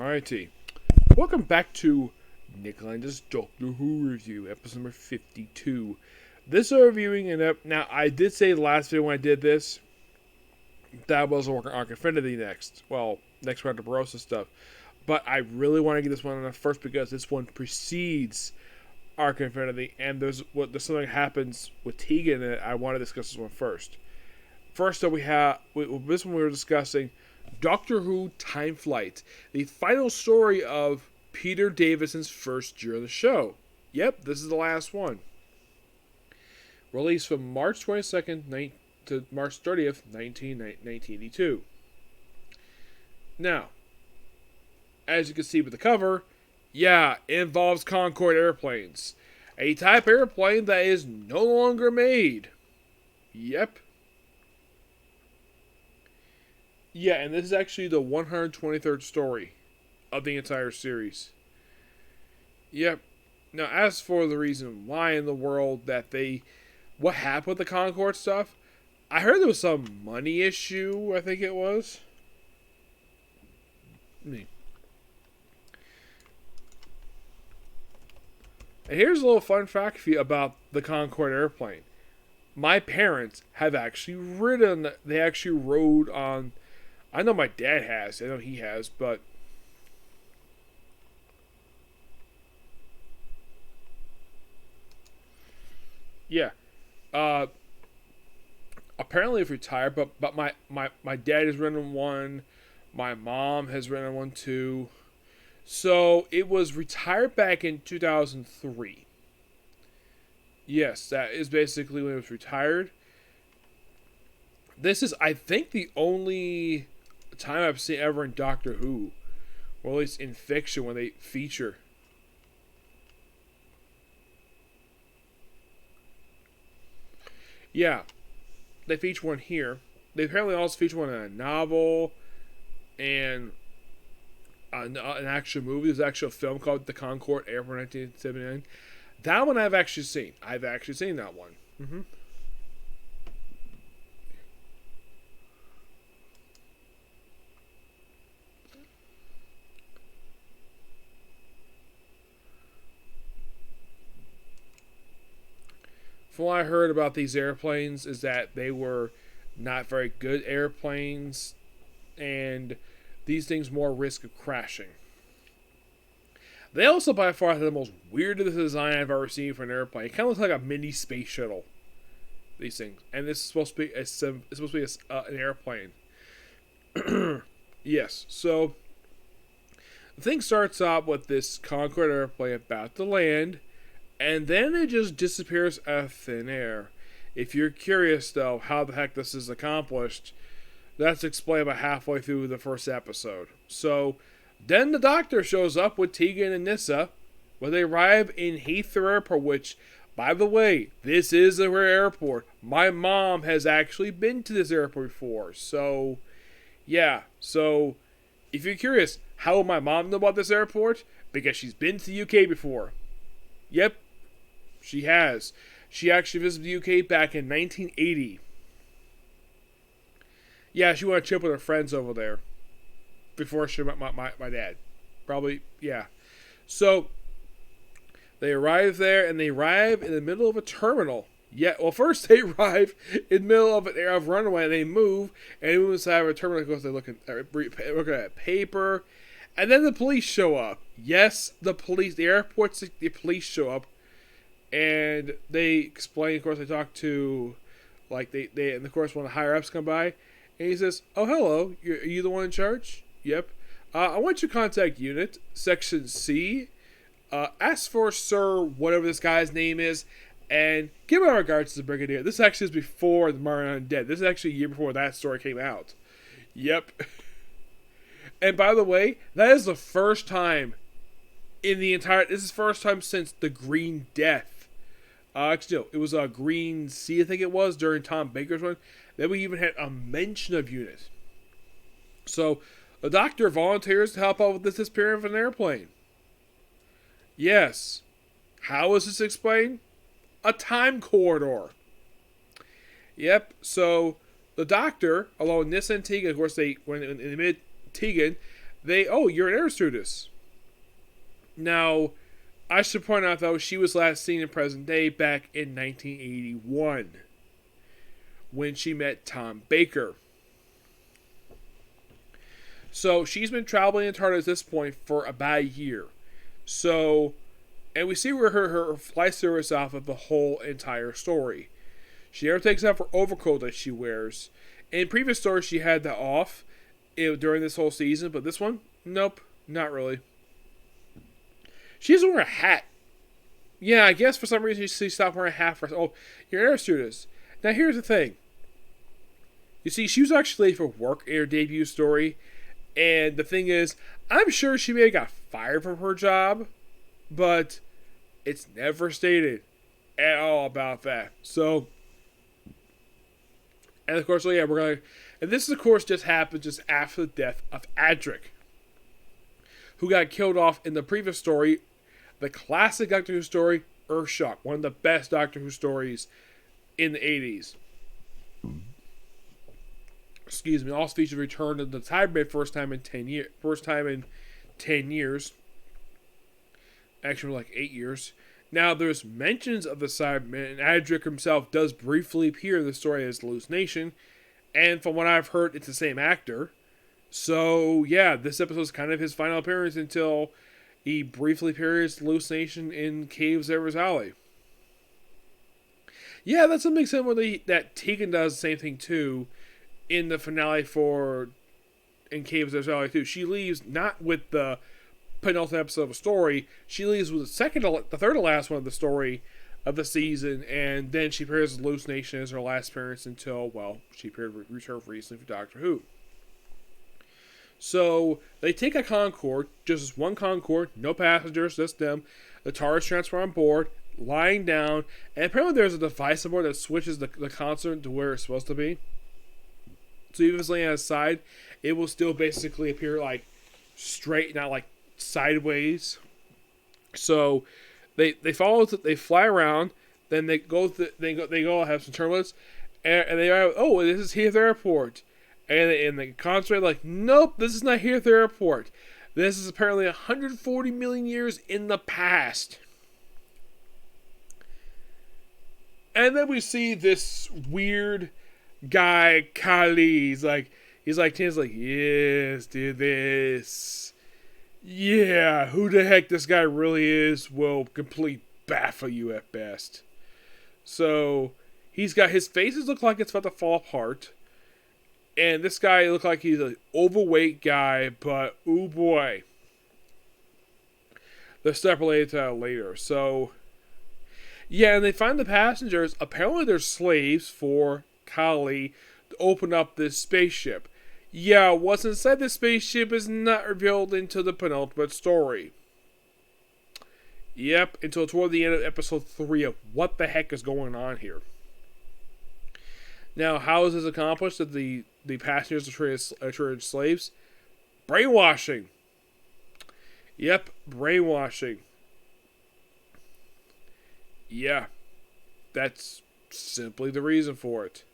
Alrighty. Welcome back to Nick Landis Doctor Who Review, episode number 52. This is reviewing now I did say the last video when I did this that I was working on Infinity next. Well, next round of Barossa stuff. But I really want to get this one on first because this one precedes Arc Infinity, and there's something happens with Tegan in it. I want to discuss this one first. First up, this one we were discussing Doctor Who Time Flight, the final story of Peter Davison's first year of the show. Yep, this is the last one. Released from March 22nd to March 30th, 1982. Now, as you can see with the cover, yeah, it involves Concorde airplanes. A type airplane that is no longer made. Yep. Yeah, and this is actually the 123rd story of the entire series. Yep. Now, as for the reason why in the world what happened with the Concorde stuff, I heard there was some money issue, I think it was. And here's a little fun fact for you about the Concorde airplane. My parents have actually rode on. I know my dad has. I know he has, but yeah. Apparently it's retired, but my dad has ridden one. My mom has ridden one too. So it was retired back in 2003. Yes, that is basically when it was retired. This is, I think, the only time I've seen ever in Doctor Who, or at least in fiction, when they feature. Yeah, they feature one here. They apparently also feature one in a novel and an actual movie. There's actually a film called The Concorde Airport 1979. That one I've actually seen. I've actually seen that one. Mm-hmm. From what I heard about these airplanes is that they were not very good airplanes, and these things more risk of crashing. They also by far have the most weirdest design I've ever seen for an airplane. It kind of looks like a mini space shuttle. These things, and this is supposed to be an airplane. Yes, so the thing starts out with this Concorde airplane about to land, and then it just disappears out of thin air. If you're curious, though, how the heck this is accomplished, that's explained about halfway through the first episode. So, then the Doctor shows up with Tegan and Nyssa when they arrive in Heathrow Airport, which, by the way, this is a rare airport. My mom has actually been to this airport before. So, yeah. So, if you're curious, how will my mom know about this airport? Because she's been to the UK before. Yep, she has. She actually visited the UK back in 1980. Yeah, she went to trip with her friends over there before she met my dad. Probably, yeah. So, they arrive there, and they arrive in the middle of a terminal. Yeah, well, first they arrive in the middle of a runway, and they move inside of a terminal because they're looking at paper. And then the police show up. Yes, the police show up. And they explain, of course, they talk to, and of course, one of the higher ups come by. And he says, "Oh, hello, are you the one in charge?" "Yep. I want you to contact unit, section C. Ask for Sir, whatever this guy's name is, and give my regards to the Brigadier." This actually is before the Marion Dead. This is actually a year before that story came out. Yep. And by the way, that is the first time this is the first time since the Green Death. Actually, no, it was a Green Sea, I think it was, during Tom Baker's one, that we even had a mention of unit. So, the Doctor volunteers to help out with this disappearance of an airplane. Yes. How is this explained? A time corridor. Yep, so the Doctor, along with Nyssa and Tegan, of course, when they met Tegan, you're an air stewardess. Now, I should point out, though, she was last seen in present day back in 1981 when she met Tom Baker. So she's been traveling in TARDIS at this point for about a year. So, and we see where her flight service off of the whole entire story. She never takes off her overcoat that she wears. In previous stories, she had that off during this whole season, but this one, nope, not really. She doesn't wear a hat. Yeah, I guess for some reason she stopped wearing a hat for. Oh, you're an air stewardess. Now here's the thing. You see, she was actually late for work in her debut story. And the thing is, I'm sure she may have got fired from her job, but it's never stated at all about that. So, and of course, and this of course just happened just after the death of Adric, who got killed off in the previous story, the classic Doctor Who story, Earthshock, one of the best Doctor Who stories in the 80s. Excuse me, also featured return to the Cybermen first time in 10 years. Actually, like 8 years. Now, there's mentions of the Cybermen, and Adric himself does briefly appear in the story as Hallucination, and from what I've heard, it's the same actor. So, yeah, this episode is kind of his final appearance until he briefly appears as Hallucination in Caves Ever's Alley. Yeah, that's something similar that Tegan does the same thing too in the finale in Caves Ever's Alley too. She leaves not with the penultimate episode of a story. She leaves with the third to last one of the story of the season, and then she appears as Hallucination as her last appearance until, well, she returned recently for Doctor Who. So, they take a Concorde, just one Concorde, no passengers, just them. The TARDIS transfer on board, lying down, and apparently there's a device on board that switches the console to where it's supposed to be. So even if it's laying on its side, it will still basically appear like straight, not like sideways. So they follow, they fly around, then they go have some turbulence, and they are, oh, this is Heath Airport. And the console like, nope, this is not Heath Airport. This is apparently 140 million years in the past. And then we see this weird guy, Kali. He's like, yes, do this. Yeah, who the heck this guy really is will complete baffle you at best. So, his faces look like it's about to fall apart. And this guy looked like he's an overweight guy, but oh boy. They're separated to that later. So, yeah, and they find the passengers. Apparently they're slaves for Kali to open up this spaceship. Yeah, what's inside the spaceship is not revealed until the penultimate story. Yep, until toward the end of episode 3 of what the heck is going on here. Now, how is this accomplished that the passengers are treated as slaves? Brainwashing. Yep, brainwashing. Yeah, that's simply the reason for it.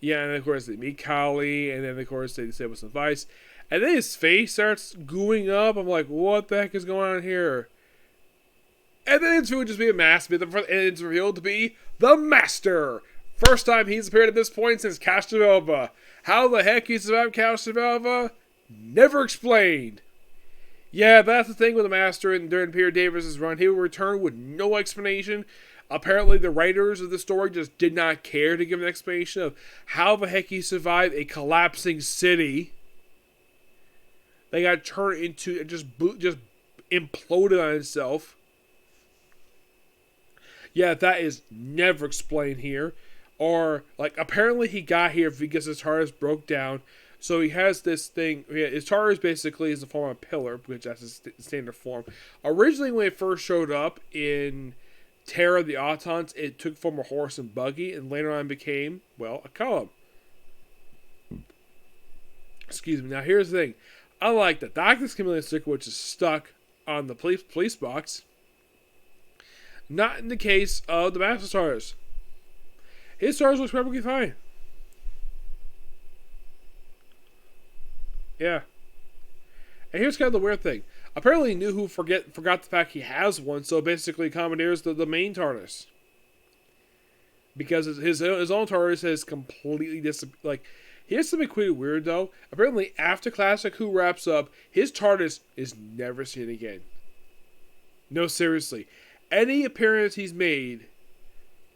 Yeah, and of course they meet Kali, and then of course they say with some advice. And then his face starts gooing up. I'm like, what the heck is going on here? And then it's revealed to just be a master, and it's revealed to be the Master. First time he's appeared at this point since Castrovelva. How the heck he survived Castrovelva? Never explained. Yeah, that's the thing with the Master during Peter Davis's run. He will return with no explanation. Apparently the writers of the story just did not care to give an explanation of how the heck he survived a collapsing city. They got turned into, just imploded on itself. Yeah, that is never explained here. Or, like, apparently he got here because his TARDIS broke down. So he has this thing. His TARDIS basically is the form of a pillar, which that's his standard form. Originally, when it first showed up in Terror of the Autons, it took form of a horse and buggy, and later on became, well, a column. Excuse me. Now, here's the thing. Unlike the Doctor's chameleon sticker, which is stuck on the police box, not in the case of the Master TARDIS. His TARDIS looks perfectly fine. Yeah. And here's kind of the weird thing. Apparently, New Who forgot the fact he has one, so basically commandeers the main TARDIS. Because his own TARDIS has completely disappeared. Like, here's something quite weird, though. Apparently, after Classic Who wraps up, his TARDIS is never seen again. No, seriously. Any appearance he's made,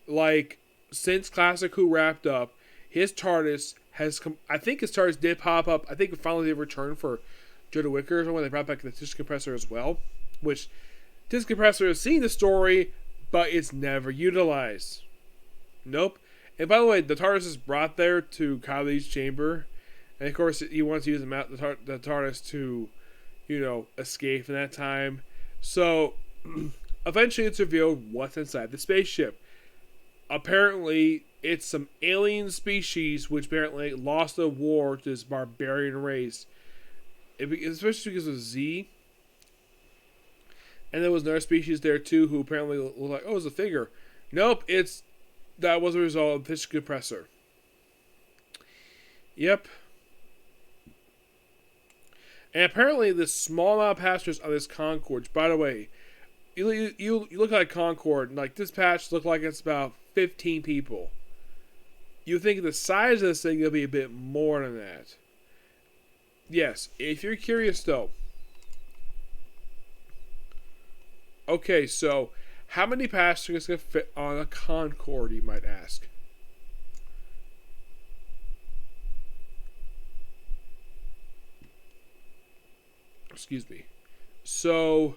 like, since Classic Who wrapped up, his TARDIS has I think his TARDIS did pop up. I think finally they returned for Jodie Whittaker when they brought back the Disc Compressor as well. Which, Disc Compressor has seen the story, but it's never utilized. Nope. And by the way, the TARDIS is brought there to Kylie's chamber. And of course, he wants to use the TARDIS to, escape in that time. So, eventually it's revealed what's inside the spaceship. Apparently, it's some alien species which apparently lost a war to this barbarian race. Especially because of Z. And there was another species there too who apparently looked like, oh, it's a figure. Nope, that was a result of this compressor. Yep. And apparently the small amount of passengers on this Concorde, by the way, you look at Concorde, like this patch look like it's about 15 people. You think the size of this thing will be a bit more than that. Yes, if you're curious though. Okay, so how many passengers can fit on a Concorde, you might ask? Excuse me. So,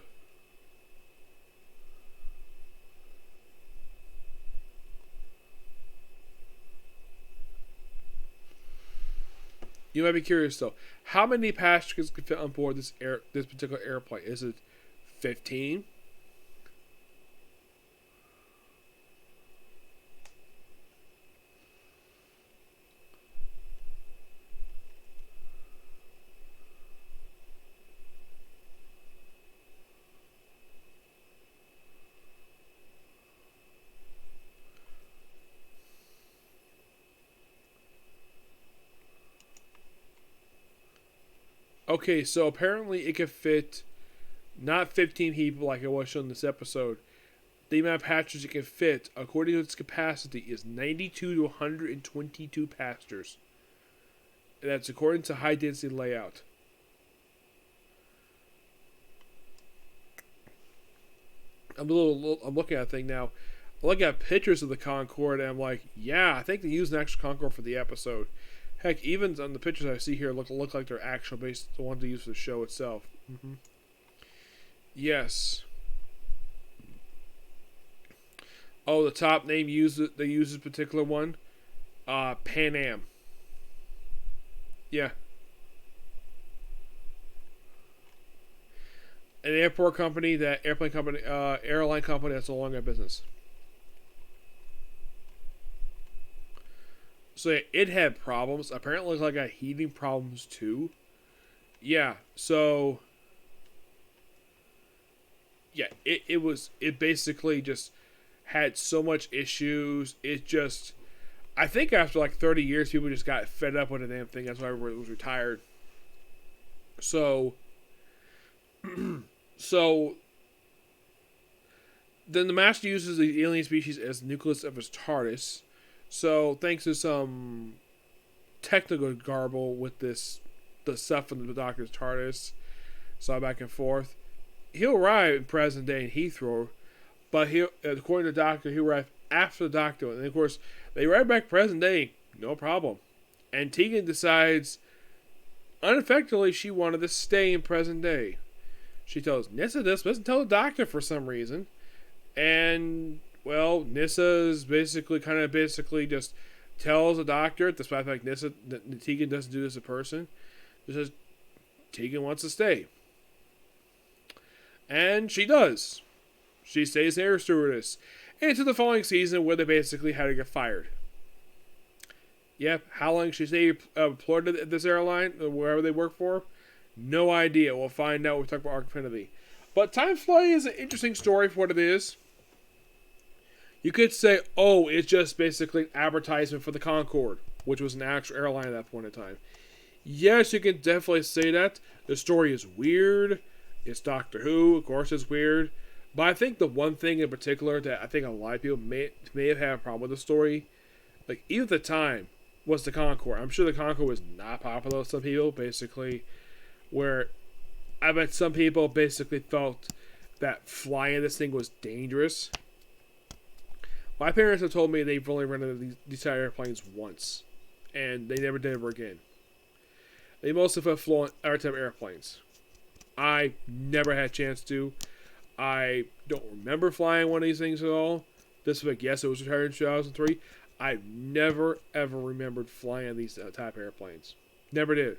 you might be curious though. How many passengers can fit on board this particular airplane? Is it 15? Okay, so apparently it could fit not 15 people like it was shown in this episode. The amount of passengers it can fit, according to its capacity, is 92 to 122 passengers. And that's according to high density layout. I'm looking at the thing now. I look at pictures of the Concorde and I'm like, yeah, I think they used an actual Concorde for the episode. Heck, even on the pictures I see here look like they're actual based the ones they use for the show itself. Mm-hmm. Yes. Oh, the top name they use this particular one. Pan Am. Yeah. An airline company that's no longer in business. So yeah, it had problems. Apparently, it got heating problems too. Yeah. So yeah, it basically just had so much issues. I think after like 30 years, people just got fed up with the damn thing. That's why it was retired. So then the Master uses the alien species as the nucleus of his TARDIS. So, thanks to some technical garble with the stuff in the Doctor's TARDIS, so back and forth, he'll arrive in present day in Heathrow, but according to the Doctor, he'll arrive after the Doctor, and of course, they arrive back present day, no problem. And Tegan decides, unaffectedly, she wanted to stay in present day. She tells Nyssa this, but doesn't tell the Doctor for some reason, and well, Nyssa is basically just tells the Doctor, despite the fact Tegan doesn't do this in person, just says Tegan wants to stay. And she does. She stays an air stewardess. Into the following season where they basically had to get fired. Yep, how long she stayed employed at this airline, or wherever they work for? No idea. We'll find out when we talk about Arc Infinity. But Time Flight is an interesting story for what it is. You could say, it's just basically an advertisement for the Concorde, which was an actual airline at that point in time. Yes, you can definitely say that. The story is weird. It's Doctor Who, of course, it's weird. But I think the one thing in particular that I think a lot of people may have had a problem with the story, like even at the time, was the Concorde. I'm sure the Concorde was not popular with some people. Basically, where I bet some people basically felt that flying this thing was dangerous. My parents have told me they've only rented these type of airplanes once, and they never did ever again. They mostly have flown other type of airplanes. I never had a chance to. I don't remember flying one of these things at all. This week, yes, it was retired in 2003. I never ever remembered flying these type of airplanes. Never did.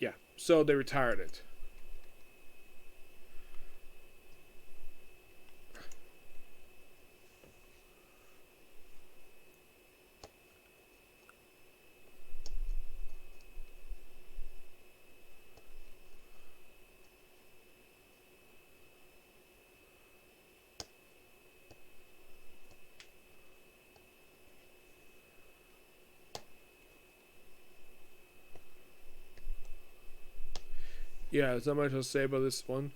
Yeah, so they retired it. Yeah, there's not much to say about this one.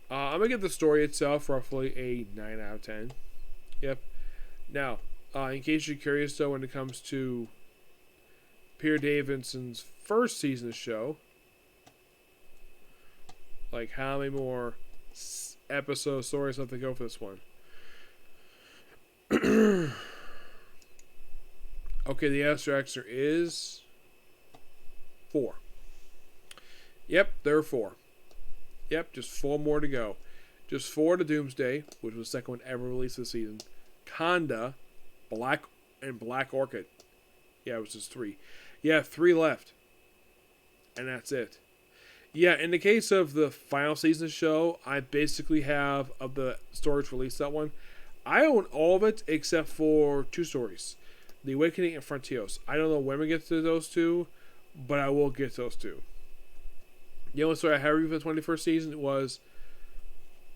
I'm gonna give the story itself roughly a 9 out of 10. Yep. Now, in case you're curious though, when it comes to Peter Davidson's first season of the show, like how many more episode stories have to go for this one? Okay, the answer is 4. Yep, there are 4. Yep, just 4 more to go. Just 4 to Doomsday, which was the second one ever released this season. Conda, Black Orchid. Yeah, it was just 3. Yeah, 3 left. And that's it. Yeah, in the case of the final season show, I basically have, of the stories released that one, I own all of it except for 2 stories. The Awakening and Frontiers. I don't know when we get to those 2, but I will get those 2. The only story I have reviewed for the 21st season was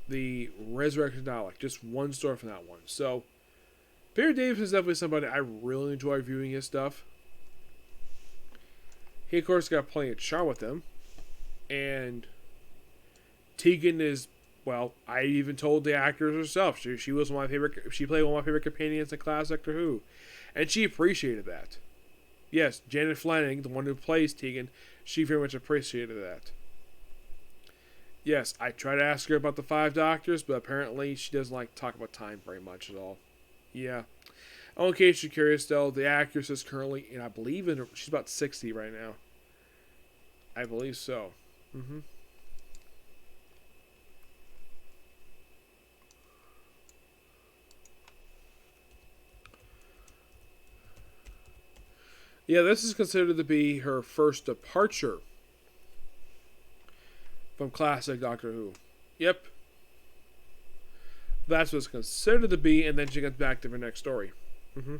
the Resurrection Dalek. Just 1 story from that one. So, Peter Davison is definitely somebody I really enjoy viewing his stuff. He, of course, got plenty of charm with him. And Tegan is, well, I even told the actress herself. She was one of my favorite. She played one of my favorite companions in class Doctor Who. And she appreciated that. Yes, Janet Flanning, the one who plays Tegan, she very much appreciated that. Yes, I tried to ask her about the 5 Doctors, but apparently she doesn't like to talk about time very much at all. Yeah. Oh, in case you're curious, though, the actress is currently, and I believe she's about 60 right now. I believe so. Mm-hmm. Yeah, this is considered to be her first departure from classic Doctor Who. Yep. That's what it's considered to be, and then she gets back to her next story. Mm-hmm.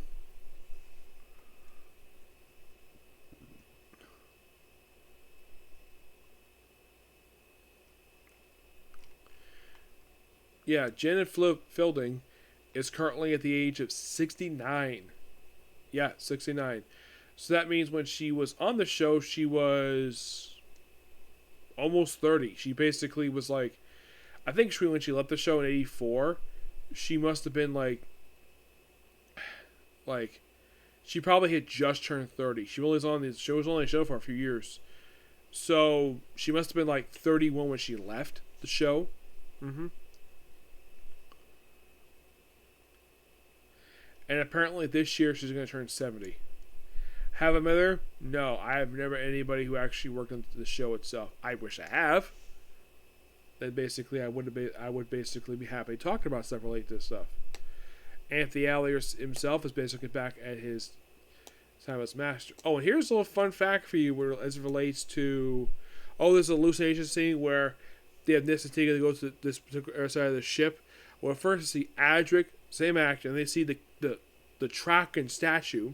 Yeah, Janet Fielding is currently at the age of 69. Yeah, 69. So that means when she was on the show, she was almost 30. She basically was like, I think when she left the show in 84, she must have been like, she probably had just turned 30. She was on the show, for a few years. So she must have been like 31 when she left the show. Mm-hmm. And apparently this year she's going to turn 70. Have a mother? No, I have never anybody who actually worked on the show itself. I wish I have. Then basically I would basically be happy talking about stuff related to this stuff. Anthony Allier himself is basically back at his time as master. Oh, and here's a little fun fact for you as it relates to, there's a hallucination scene where they have Nissa Tegan to go to this particular side of the ship. Well, first you see Adric, same actor, and they see the Traken statue.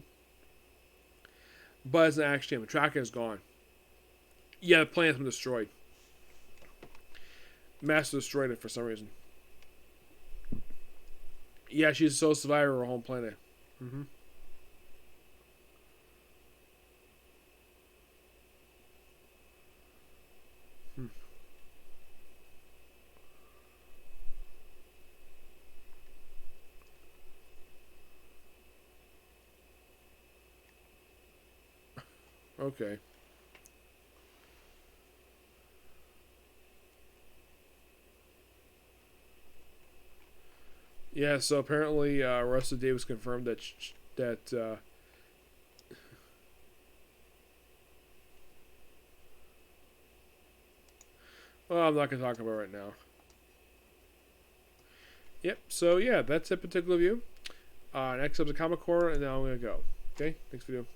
But it's not actually him. The Traken is gone. Yeah, the planet's been destroyed. Master destroyed it for some reason. Yeah, she's a sole survivor of her home planet. Mm-hmm. Okay. Yeah, so apparently Russell Davis confirmed that well, I'm not gonna talk about it right now. Yep. So yeah, that's that particular view. Next up is the Comic Corner, and now I'm gonna go. Okay. Next video.